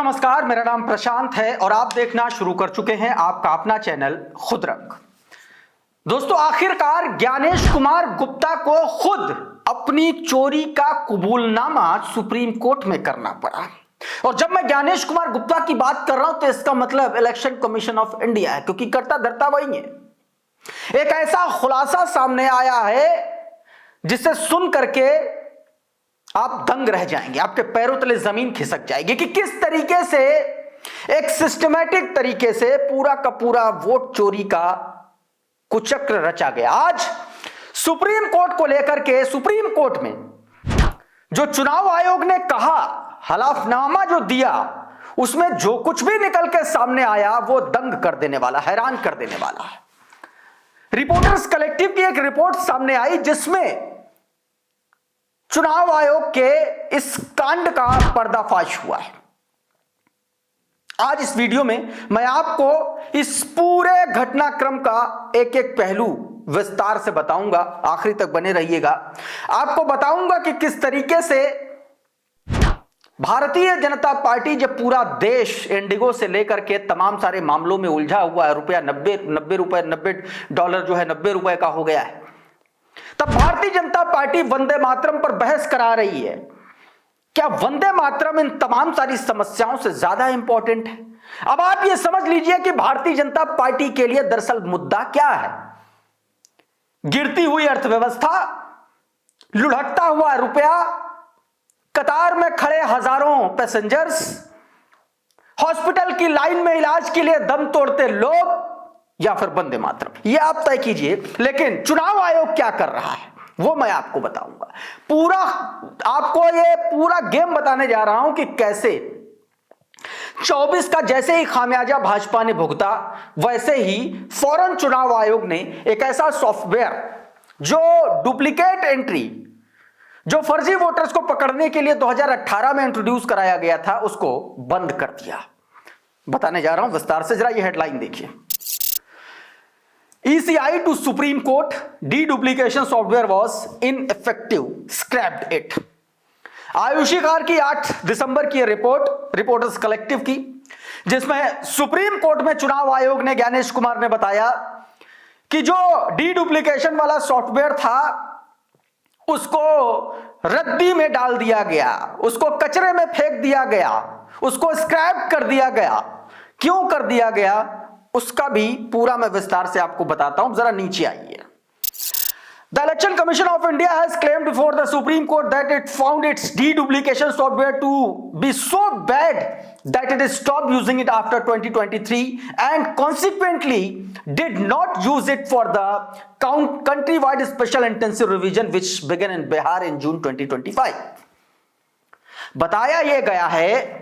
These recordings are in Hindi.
नमस्कार, मेरा नाम प्रशांत है और आप देखना शुरू कर चुके हैं आपका अपना चैनल खुदरंग। दोस्तों, आखिरकार ज्ञानेश कुमार गुप्ता को खुद अपनी चोरी का कबूलनामा सुप्रीम कोर्ट में करना पड़ा। और जब मैं ज्ञानेश कुमार गुप्ता की बात कर रहा हूं तो इसका मतलब इलेक्शन कमीशन ऑफ इंडिया है, क्योंकि करता धरता वही है। एक ऐसा खुलासा सामने आया है जिसे सुन करके आप दंग रह जाएंगे, आपके पैरों तले जमीन खिसक जाएगी कि किस तरीके से एक सिस्टमैटिक तरीके से पूरा का पूरा वोट चोरी का कुचक्र रचा गया। आज सुप्रीम कोर्ट को लेकर के सुप्रीम कोर्ट में जो चुनाव आयोग ने कहा, हलफनामा जो दिया, उसमें जो कुछ भी निकल के सामने आया वो दंग कर देने वाला, हैरान कर देने वाला है। रिपोर्टर्स कलेक्टिव की एक रिपोर्ट सामने आई जिसमें चुनाव आयोग के इस कांड का पर्दाफाश हुआ है। आज इस वीडियो में मैं आपको इस पूरे घटनाक्रम का एक एक पहलू विस्तार से बताऊंगा, आखिरी तक बने रहिएगा। आपको बताऊंगा कि किस तरीके से भारतीय जनता पार्टी, जब पूरा देश इंडिगो से लेकर के तमाम सारे मामलों में उलझा हुआ है, रुपया 90 रुपए, $90 जो है 90 रुपए का हो गया है, तब भारतीय जनता पार्टी वंदे मातरम पर बहस करा रही है। क्या वंदे मातरम इन तमाम सारी समस्याओं से ज्यादा इंपॉर्टेंट है? अब आप ये समझ लीजिए कि भारतीय जनता पार्टी के लिए दरअसल मुद्दा क्या है। गिरती हुई अर्थव्यवस्था, लुढ़कता हुआ रुपया, कतार में खड़े हजारों पैसेंजर्स, हॉस्पिटल की लाइन में इलाज के लिए दम तोड़ते लोग, या फिर वंदे मातरम? ये आप तय कीजिए। लेकिन चुनाव आयोग क्या कर रहा है वो मैं आपको बताऊंगा। आपको ये पूरा गेम बताने जा रहा हूं कि कैसे 24 का जैसे ही खामियाजा भाजपा ने भुगता, वैसे ही फौरन चुनाव आयोग ने एक ऐसा सॉफ्टवेयर जो डुप्लीकेट एंट्री, जो फर्जी वोटर्स को पकड़ने के लिए 2018 में इंट्रोड्यूस कराया गया था, उसको बंद कर दिया। बताने जा रहा हूं विस्तार से, जरा ये हेडलाइन देखिए। ECI to Supreme Court, deduplication software was ineffective, scrapped it। Ayushi car की 8 दिसंबर की रिपोर्ट, रिपोर्टर्स कलेक्टिव की, जिसमें सुप्रीम कोर्ट में चुनाव आयोग ने, ज्ञानेश कुमार ने बताया कि जो डीडुप्लीकेशन वाला सॉफ्टवेयर था उसको रद्दी में डाल दिया गया, उसको कचरे में फेंक दिया गया, उसको स्क्रैप कर दिया गया। क्यों कर दिया गया उसका भी पूरा मैं विस्तार से आपको बताता हूं, जरा नीचे आइए। The Election Commission of India has claimed before the Supreme Court that it found its deduplication software to be so bad that it stopped using it after 2023 and consequently did not use it for the countrywide special intensive revision which began in Bihar in June 2025। बताया यह गया है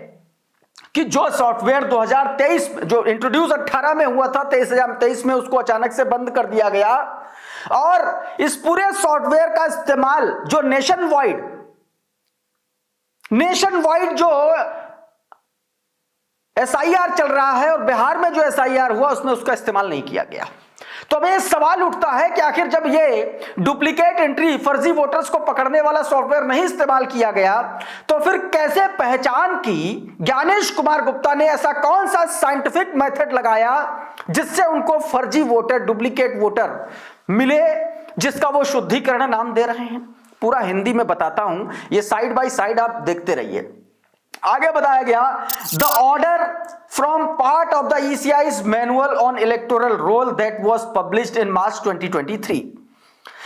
कि जो सॉफ्टवेयर 2023 जो इंट्रोड्यूस 18 में हुआ था, 23 में उसको अचानक से बंद कर दिया गया। और इस पूरे सॉफ्टवेयर का इस्तेमाल जो नेशन वाइड जो SIR चल रहा है और बिहार में जो SIR हुआ उसमें उसका इस्तेमाल नहीं किया गया। तो अब ये सवाल उठता है कि आखिर जब ये डुप्लीकेट एंट्री, फर्जी वोटर्स को पकड़ने वाला सॉफ्टवेयर नहीं इस्तेमाल किया गया तो फिर कैसे पहचान की ज्ञानेश कुमार गुप्ता ने? ऐसा कौन सा साइंटिफिक मेथड लगाया जिससे उनको फर्जी वोटर, डुप्लीकेट वोटर मिले, जिसका वो शुद्धिकरण नाम दे रहे हैं? पूरा हिंदी में बताता हूं, ये साइड बाय साइड आप देखते रहिए। आगे बताया गया, the order from part of the ECI's manual on electoral roll that was published in March 2023।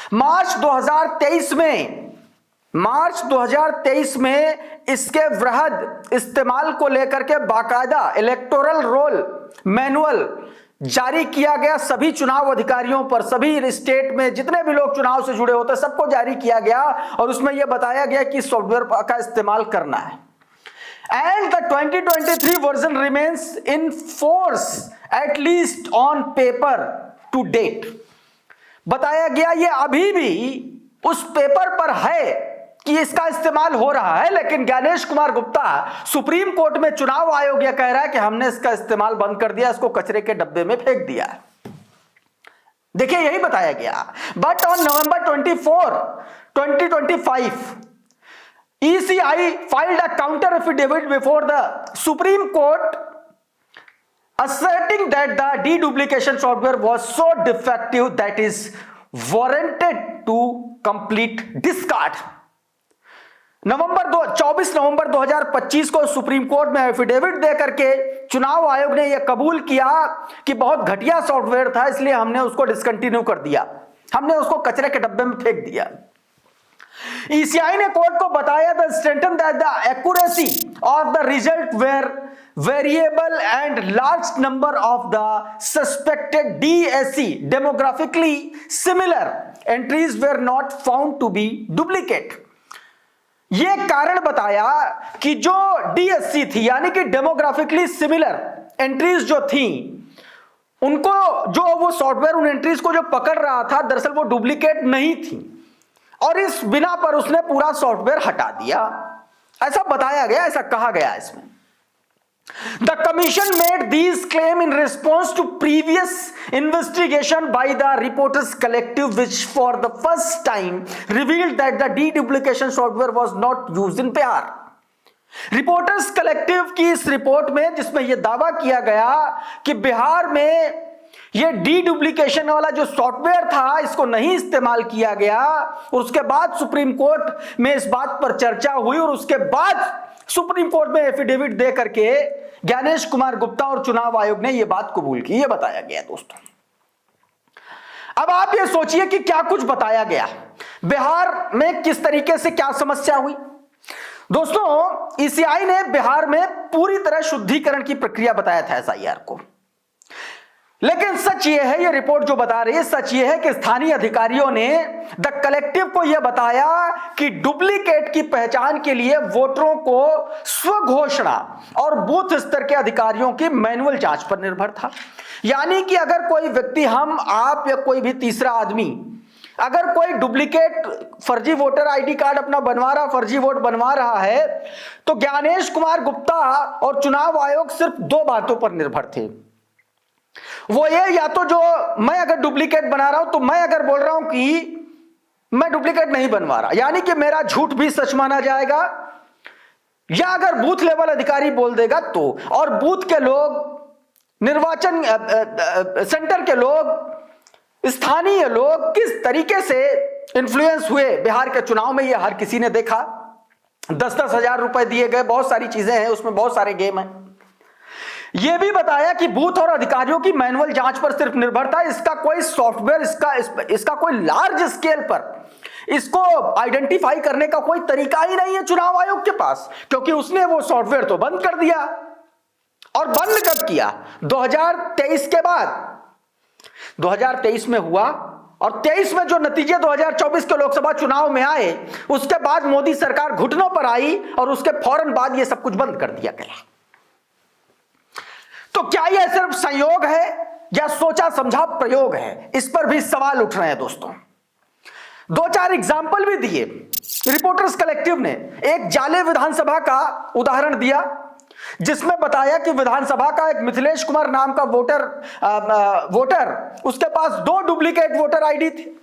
March 2023 में इसके वृहद इस्तेमाल को लेकर के बाकायदा इलेक्टोरल रोल मैनुअल जारी किया गया। सभी चुनाव अधिकारियों पर, सभी स्टेट में जितने भी लोग चुनाव से जुड़े होते हैं सबको जारी किया गया और उसमें यह बताया गया कि सॉफ्टवेयर का इस्तेमाल करना है। And the 2023 version remains in force at least on paper to date। बताया गया ये अभी भी उस पेपर पर है कि इसका इस्तेमाल हो रहा है, लेकिन ज्ञानेश कुमार गुप्ता सुप्रीम कोर्ट में चुनाव आयोग यह कह रहा है कि हमने इसका इस्तेमाल बंद कर दिया, इसको कचरे के डब्बे में फेंक दिया है। देखिए यही बताया गया। But on November 24, 2025 ECI filed a counter affidavit before the Supreme Court asserting that the deduplication software was so defective that is warranted to complete discard. 24 नवंबर 2025 को सुप्रीम कोर्ट में एफिडेविट देकर के चुनाव आयोग ने यह कबूल किया कि बहुत घटिया सॉफ्टवेयर था, इसलिए हमने उसको डिसकंटिन्यू कर दिया, हमने उसको कचरे के डब्बे में फेंक दिया। ECI ने कोर्ट को बताया the strengthen that the accuracy of the result were variable and large number of the suspected DSC demographically similar entries were not found to be duplicate. यह कारण बताया कि जो DSC थी यानी कि डेमोग्राफिकली सिमिलर एंट्रीज जो थी, उनको जो वो सॉफ्टवेयर उन एंट्रीज को जो पकड़ रहा था दरअसल वो डुप्लीकेट नहीं थी, और इस बिना पर उसने पूरा सॉफ्टवेयर हटा दिया, ऐसा बताया गया, ऐसा कहा गया इसमें। The commission made these claims in response to previous investigation by the Reporters Collective, which for the first time revealed that the deduplication software was not used in Bihar. Reporters collective की इस रिपोर्ट में जिसमें यह दावा किया गया कि बिहार में यह डीडुप्लीकेशन वाला जो सॉफ्टवेयर था इसको नहीं इस्तेमाल किया गया, और उसके बाद सुप्रीम कोर्ट में इस बात पर चर्चा हुई और उसके बाद सुप्रीम कोर्ट में एफिडेविट दे करके ज्ञानेश कुमार गुप्ता और चुनाव आयोग ने यह बात कबूल की, यह बताया गया दोस्तों। अब आप ये सोचिए कि क्या कुछ बताया गया, बिहार में किस तरीके से क्या समस्या हुई। दोस्तों ECI ने बिहार में पूरी तरह शुद्धिकरण की प्रक्रिया बताया था SIR को, लेकिन सच यह है, यह रिपोर्ट जो बता रही है सच यह है कि स्थानीय अधिकारियों ने द कलेक्टिव को यह बताया कि डुप्लीकेट की पहचान के लिए वोटरों को स्वघोषणा और बूथ स्तर के अधिकारियों की मैनुअल जांच पर निर्भर था। यानी कि अगर कोई व्यक्ति, हम आप या कोई भी तीसरा आदमी अगर कोई डुप्लीकेट फर्जी वोटर ID कार्ड अपना बनवा रहा, फर्जी वोट बनवा रहा है, तो ज्ञानेश कुमार गुप्ता और चुनाव आयोग सिर्फ दो बातों पर निर्भर थे। वो ये, या तो जो मैं अगर डुप्लीकेट बना रहा हूं तो मैं अगर बोल रहा हूं कि मैं डुप्लीकेट नहीं बनवा रहा, यानी कि मेरा झूठ भी सच माना जाएगा, या अगर बूथ लेवल अधिकारी बोल देगा तो, और बूथ के लोग, निर्वाचन सेंटर के लोग, स्थानीय लोग किस तरीके से इन्फ्लुएंस हुए बिहार के चुनाव में, यह हर किसी ने देखा। 10-10 हजार रुपए दिए गए, बहुत सारी चीजें हैं उसमें, बहुत सारे गेम हैं। यह भी बताया कि बूथ और अधिकारियों की मैनुअल जांच पर सिर्फ निर्भर था, इसका कोई सॉफ्टवेयर, इसका कोई लार्ज स्केल पर इसको आइडेंटिफाई करने का कोई तरीका ही नहीं है चुनाव आयोग के पास, क्योंकि उसने वो सॉफ्टवेयर तो बंद कर दिया। और बंद कब किया? 2023 के बाद। 2023 में हुआ, और 23 में जो नतीजे 2024 के लोकसभा चुनाव में आए, उसके बाद मोदी सरकार घुटनों पर आई और उसके फौरन बाद यह सब कुछ बंद कर दिया गया। तो क्या यह सिर्फ संयोग है या सोचा समझा प्रयोग है? इस पर भी सवाल उठ रहे हैं दोस्तों। 2-4 एग्जाम्पल भी दिए रिपोर्टर्स कलेक्टिव ने। एक जाले विधानसभा का उदाहरण दिया, जिसमें बताया कि विधानसभा का एक मिथिलेश कुमार नाम का वोटर, उसके पास 2 डुप्लीकेट वोटर ID थी।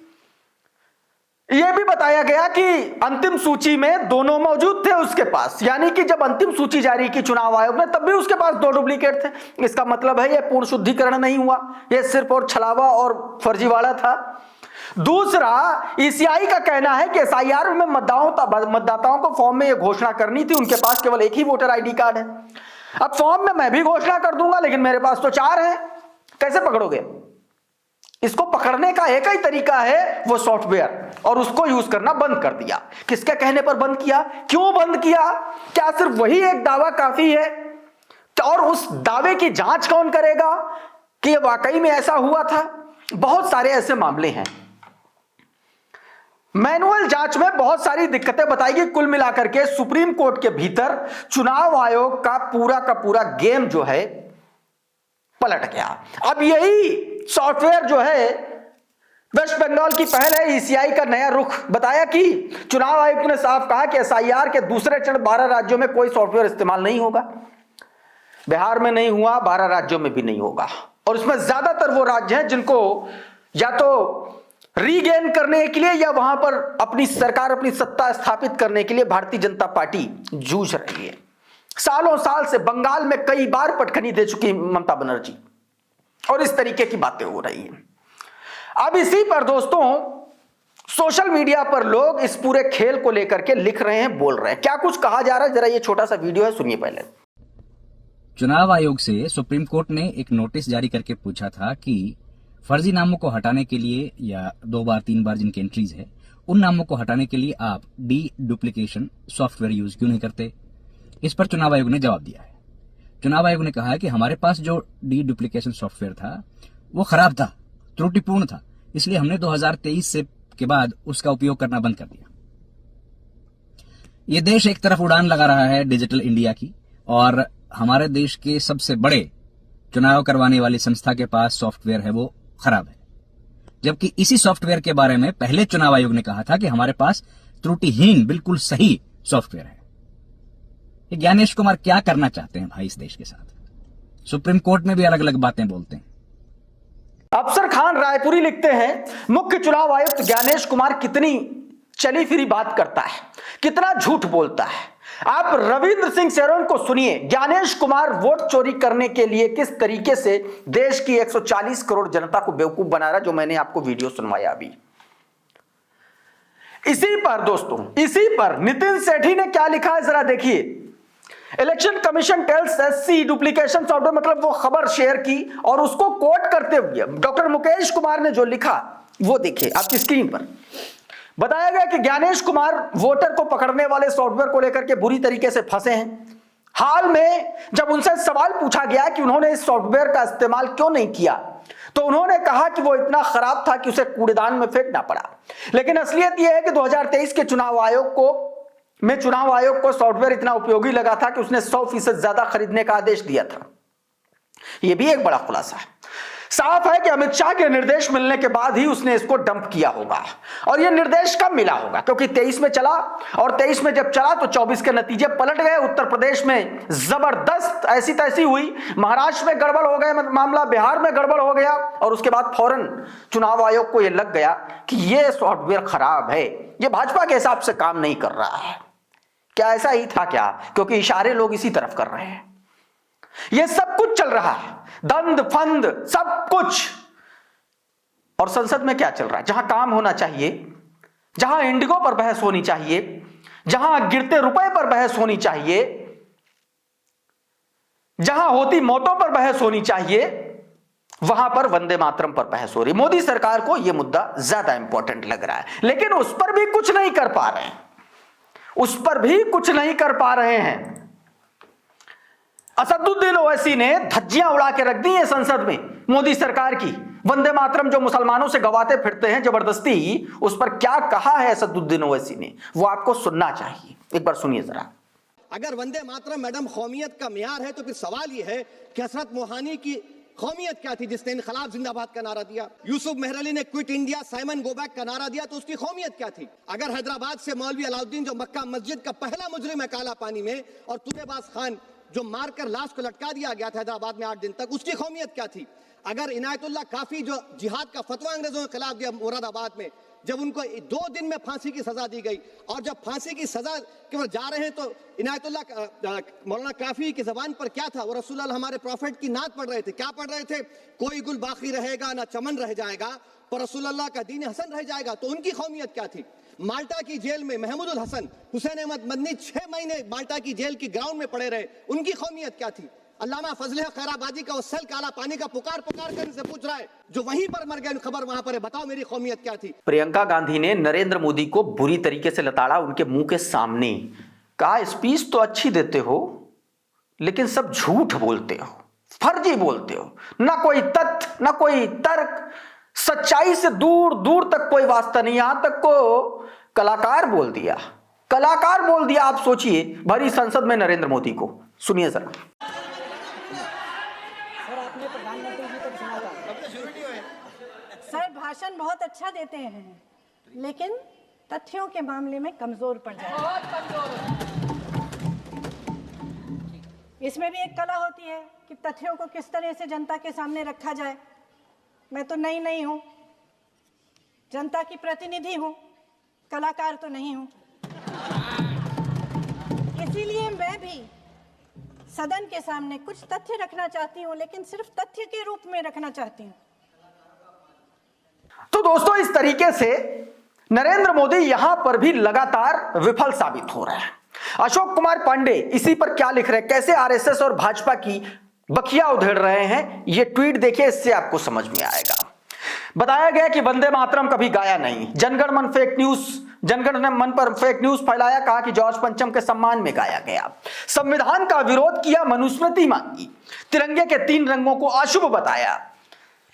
यह भी बताया गया कि अंतिम सूची में दोनों मौजूद थे उसके पास, यानी कि जब अंतिम सूची जारी की चुनाव आयोग ने तब भी उसके पास 2 डुप्लीकेट थे। इसका मतलब है यह पूर्ण शुद्धिकरण नहीं हुआ, यह सिर्फ और छलावा और फर्जीवाड़ा था। दूसरा, ECI का कहना है कि SIR में मतदाताओं को फॉर्म में यह घोषणा करनी थी, उनके पास केवल एक ही वोटर ID कार्ड है। अब फॉर्म में मैं भी घोषणा कर दूंगा, लेकिन मेरे पास तो 4 हैं, कैसे पकड़ोगे? इसको पकड़ने का एक ही तरीका है वो सॉफ्टवेयर, और उसको यूज करना बंद कर दिया। किसके कहने पर बंद किया? क्यों बंद किया? क्या सिर्फ वही एक दावा काफी है? और उस दावे की जांच कौन करेगा कि यह वाकई में ऐसा हुआ था? बहुत सारे ऐसे मामले हैं। मैनुअल जांच में बहुत सारी दिक्कतें बताई गई। कुल मिलाकर के सुप्रीम कोर्ट के भीतर चुनाव आयोग का पूरा गेम जो है पलट गया। अब यही सॉफ्टवेयर जो है, वेस्ट बंगाल की पहल है, ECI का नया रुख बताया कि चुनाव आयोग ने साफ कहा कि SIR के दूसरे चरण 12 राज्यों में कोई सॉफ्टवेयर इस्तेमाल नहीं होगा। बिहार में नहीं हुआ, 12 राज्यों में भी नहीं होगा, और इसमें ज्यादातर वो राज्य हैं जिनको या तो रीगेन करने के लिए या वहां पर अपनी सरकार, अपनी सत्ता स्थापित करने के लिए भारतीय जनता पार्टी जूझ रही है। सालों साल से बंगाल में कई बार पटखनी दे चुकी ममता बनर्जी, और इस तरीके की बातें हो रही हैं। अब इसी पर दोस्तों सोशल मीडिया पर लोग इस पूरे खेल को लेकर के लिख रहे हैं, बोल रहे हैं। क्या कुछ कहा जा रहा है, जरा ये छोटा सा वीडियो है, सुनिए पहले। चुनाव आयोग से सुप्रीम कोर्ट ने एक नोटिस जारी करके पूछा था कि फर्जी नामों को हटाने के लिए, या 2 बार 3 बार जिनकी एंट्रीज है, उन नामों को हटाने के लिए आप डी डुप्लीकेशन सॉफ्टवेयर यूज क्यों नहीं करते। इस पर चुनाव आयोग ने जवाब दिया है। चुनाव आयोग ने कहा है कि हमारे पास जो डी डुप्लीकेशन सॉफ्टवेयर था वो खराब था, त्रुटिपूर्ण था, इसलिए हमने 2023 से के बाद उसका उपयोग करना बंद कर दिया। ये देश एक तरफ उड़ान लगा रहा है डिजिटल इंडिया की, और हमारे देश के सबसे बड़े चुनाव करवाने वाली संस्था के पास सॉफ्टवेयर है वो खराब है, जबकि इसी सॉफ्टवेयर के बारे में पहले चुनाव आयोग ने कहा था कि हमारे पास त्रुटिहीन बिल्कुल सही सॉफ्टवेयर है। ये ज्ञानेश कुमार क्या करना चाहते हैं भाई इस देश के साथ? सुप्रीम कोर्ट में भी अलग अलग बातें बोलते हैं। अफसर खान रायपुरी लिखते हैं, मुख्य चुनाव आयुक्त ज्ञानेश कुमार कितनी चली फिरी बात करता है, कितना झूठ बोलता है। आप रविंद्र सिंह सेरोन को सुनिए, ज्ञानेश कुमार वोट चोरी करने के लिए किस तरीके से देश की 140 करोड़ जनता को बेवकूफ बना रहा है, जो मैंने आपको वीडियो सुनवाया अभी। इसी पर दोस्तों, इसी पर नितिन सेठी ने क्या लिखा है जरा देखिए। Election commission tells SC duplication software, मतलब वो खबर शेयर की और उसको कोट करते हुए डॉक्टर मुकेश कुमार ने जो लिखा वो देखिए आपकी स्क्रीन पर। बताया गया कि ज्ञानेश कुमार वोटर को पकड़ने वाले सॉफ्टवेयर को लेकर के बुरी तरीके से फंसे हैं। हाल में जब उनसे सवाल पूछा गया कि उन्होंने इस सॉफ्टवेयर का इस्तेमाल क्यों नहीं किया, तो उन्होंने कहा कि वो इतना खराब था कि उसे कूड़ेदान में फेंकना पड़ा। लेकिन असलियत यह है कि 2023 के चुनाव आयोग को सॉफ्टवेयर इतना उपयोगी लगा था कि उसने 100% ज्यादा खरीदने का आदेश दिया था। यह भी एक बड़ा खुलासा है। साफ है कि अमित शाह के निर्देश मिलने के बाद ही उसने इसको डंप किया होगा, और यह निर्देश कब मिला होगा, क्योंकि 23 में चला, और 23 में जब चला तो 24 के नतीजे पलट गए। उत्तर प्रदेश में जबरदस्त ऐसी तैसी हुई, महाराष्ट्र में गड़बड़ हो गया मामला, बिहार में गड़बड़ हो गया, और उसके बाद फौरन चुनाव आयोग को यह लग गया कि यह सॉफ्टवेयर खराब है, यह भाजपा के हिसाब से काम नहीं कर रहा है। क्या ऐसा ही था क्या? क्योंकि इशारे लोग इसी तरफ कर रहे हैं। यह सब कुछ चल रहा है, दंद फंद सब कुछ। और संसद में क्या चल रहा है? जहां काम होना चाहिए, जहां इंडिगो पर बहस होनी चाहिए, जहां गिरते रुपए पर बहस होनी चाहिए, जहां होती मौतों पर बहस होनी चाहिए, वहां पर वंदे मातरम पर बहस हो रही। मोदी सरकार को यह मुद्दा ज्यादा इंपॉर्टेंट लग रहा है, लेकिन उस पर भी कुछ नहीं कर पा रहे हैं, उस पर भी कुछ नहीं कर पा रहे हैं। असदुद्दीन ओवैसी ने धज्जियां उड़ा के रख दी है संसद में मोदी सरकार की। वंदे मातरम जो मुसलमानों से गवाते फिरते हैं जबरदस्ती, उस पर क्या कहा है असदुद्दीन ओवैसी ने, वो आपको सुनना चाहिए। एक बार सुनिए जरा। अगर वंदे मातरम मैडम कौमियत का मियार है, तो फिर सवाल यह है कि हसरत मोहानी की कौमियत क्या थी जिसने इनकलाब जिंदाबाद का नारा दिया? यूसुफ मेहरली ने quit India Simon go back का नारा दिया, तो उसकी कौमियत क्या थी? अगर हैदराबाद से मौलवी अलाउद्दीन जो मक्का मस्जिद का पहला मुजरिम है काला पानी में, और तुलेबाज खान जो मारकर लाश को लटका दिया गया था हैदराबाद में 8 दिन तक, उसकी कौमियत क्या थी? अगर इनायतुल्लाह काफी जो जिहाद का फतवा अंग्रेजों के खिलाफ दिया मुरादाबाद में, जब उनको 2 दिन में फांसी की सजा दी गई, और जब फांसी की सजा के वो जा रहे हैं तो इनायतुल्लाह मौलाना काफी की जबान पर क्या था? वो रसूलुल्लाह हमारे प्रॉफिट की नात पढ़ रहे थे। क्या पढ़ रहे थे? कोई गुल बाकी रहेगा ना चमन रह जाएगा, पर रसूलुल्लाह का दीन हसन रह जाएगा। तो उनकी कौमियत क्या थी? माल्टा की जेल में महमूद उल हसन, हुसैन अहमद मदनी 6 महीने माल्टा की जेल की ग्राउंड में पड़े रहे, उनकी कौमियत क्या थी? अल्लामा फजल खैराबादी का वो सेल काला पानी का पुकार कर इनसे पूछ रहा है, जो वहीं पर मर गए, खबर वहां पर है, बताओ मेरी कौमियत क्या थी? प्रियंका गांधी ने नरेंद्र मोदी को बुरी तरीके से लताड़ा उनके मुंह के सामने, कहा स्पीच तो अच्छी देते हो लेकिन सब झूठ बोलते हो, फर्जी बोलते हो, ना कोई तथ्य ना कोई तर्क, सच्चाई से दूर दूर तक कोई वास्ता नहीं। यहां तक को कलाकार बोल दिया, कलाकार बोल दिया। आप सोचिए भरी संसद में नरेंद्र मोदी को। सुनिए जरा। सर भाषण बहुत अच्छा देते हैं, लेकिन तथ्यों के मामले में कमजोर पड़ जाते हैं। इसमें भी एक कला होती है कि तथ्यों को किस तरह से जनता के सामने रखा जाए। मैं तो नई हूं, जनता की प्रतिनिधि हूं, कलाकार तो नहीं हूं। इसीलिए मैं भी सदन के सामने कुछ तथ्य रखना चाहती हूं, लेकिन सिर्फ तथ्य के रूप में रखना चाहती हूं। तो दोस्तों, इस तरीके से नरेंद्र मोदी यहां पर भी लगातार विफल साबित हो रहे हैं। अशोक कुमार पांडे इसी पर क्या लिख रहे हैं, कैसे आरएसएस और भाजपा की बखिया उधेड़ रहे हैं, यह ट्वीट देखिए, इससे आपको समझ में आएगा। बताया गया कि वंदे मातरम कभी गाया नहीं, जनगण मन फेक न्यूज, जनगण मन पर फेक न्यूज फैलाया, कहा कि जॉर्ज पंचम के सम्मान में गाया गया, संविधान का विरोध किया, मनुस्मृति मांगी, तिरंगे के 3 रंगों को अशुभ बताया,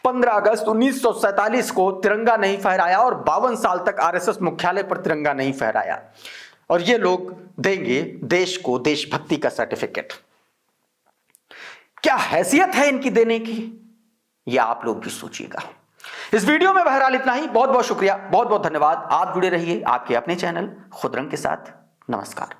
15 अगस्त 1947 को तिरंगा नहीं फहराया और 52 साल तक आरएसएस मुख्यालय पर तिरंगा नहीं फहराया, और ये लोग देंगे देश को देशभक्ति का सर्टिफिकेट। क्या हैसियत है इनकी देने की, यह आप लोग भी सोचिएगा। इस वीडियो में बहरहाल इतना ही। बहुत बहुत शुक्रिया, बहुत बहुत धन्यवाद। आप जुड़े रहिए आपके अपने चैनल खुदरंग के साथ। नमस्कार।